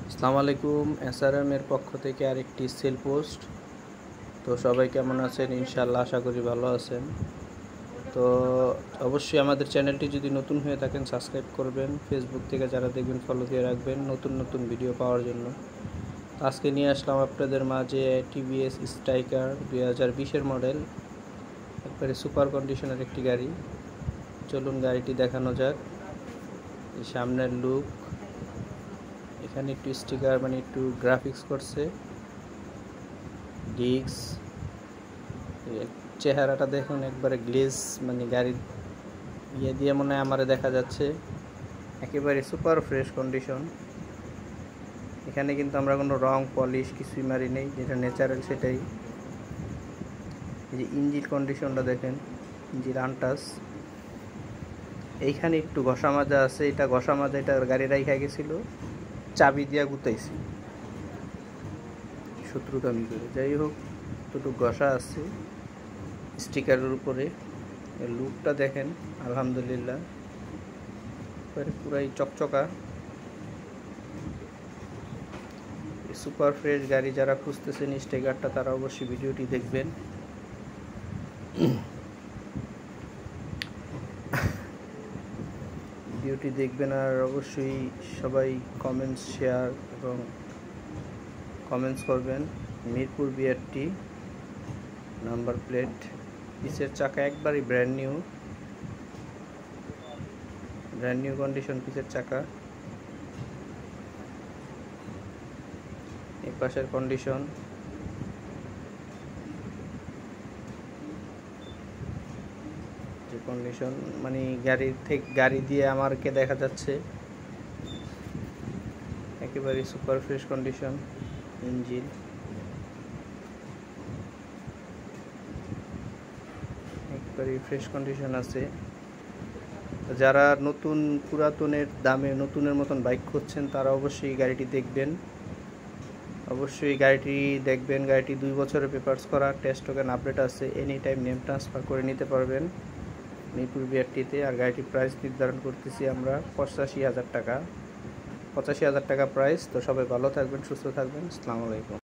আসসালামু আলাইকুম। এসআরএম এর পক্ষ থেকে আরেকটি সেল পোস্ট। তো সবাই কেমন আছেন? ইনশাআল্লাহ আশা করি ভালো আছেন। তো অবশ্যই আমাদের চ্যানেলটি যদি নতুন হয়ে থাকেন সাবস্ক্রাইব করবেন, ফেসবুক থেকে যারা দেখবেন ফলো দিয়ে রাখবেন নতুন নতুন ভিডিও পাওয়ার জন্য। আজকে নিয়ে আসলাম আপনাদের মাঝে টিভিএস স্ট্রাইকার 2020-এর মডেল, একবারে সুপার কন্ডিশনের একটি গাড়ি। চলুন গাড়িটি দেখানো যাক। সামনের লুক, এখানে একটু স্টিকার মানে একটু গ্রাফিক্স করছে, ডিস্ক চেহারাটা দেখুন, একবারে গ্লেজ মানে গাড়ির ইয়ে দিয়ে মনে হয় আমারে দেখা যাচ্ছে, একেবারে সুপার ফ্রেশ কন্ডিশন। এখানে কিন্তু আমরা কোনো রং পলিশ কিছুই মারি নেই, যেটা ন্যাচারাল সেটাই। এই যে ইঞ্জিন কন্ডিশনটা দেখেন, ইঞ্জিন আনটাচ। এইখানে একটু ঘষা মাজা আছে, এটা ঘষা মাজা এটা গাড়ি রাইখা গেছিল, চাবি দিয়া গুতাইছি শত্রুতামি করে। যাই হোক, এতটুকু ঘষা আছে স্টিকারের উপরে। লুকটা দেখেন, আলহামদুলিল্লাহ পুরাই চকচকা। সুপার ফ্রেশ গাড়ি যারা খুঁজতেছেন স্টিকারটা, তারা অবশ্যই ভিডিওটি দেখবেন। ভিডিওটি দেখবেন আর অবশ্যই সবাই কমেন্টস, শেয়ার এবং কমেন্টস করবেন। মিরপুর বিআরটি নাম্বার প্লেট, পিছের চাকা একবারই ব্র্যান্ড নিউ কন্ডিশন পিছের চাকা। এই পাশের কন্ডিশন, যে কন্ডিশন মানে গাড়ি দিয়ে আমারকে দেখা যাচ্ছে, একেবারে সুপার ফ্রেশ কন্ডিশন। ইঞ্জিন একবারে ফ্রেশ কন্ডিশন আছে। যারা নতুন পুরাতনের দামে নতুনের মতন বাইক খুঁজছেন, তারা অবশ্যই গাড়িটি দেখবেন। গাড়িটি 2 বছরের পেপারস করা, টেস্ট টোকেন আপডেট আছে, এনি টাইম নেম ট্রান্সফার করে নিতে পারবেন মিরপুর বিআরটিতে। আর গাড়িটির প্রাইস নির্ধারণ করতেছি আমরা 85,000 টাকা, 85,000 টাকা প্রাইস। তো সবাই ভালো থাকবেন, সুস্থ থাকবেন। আসসালামু আলাইকুম।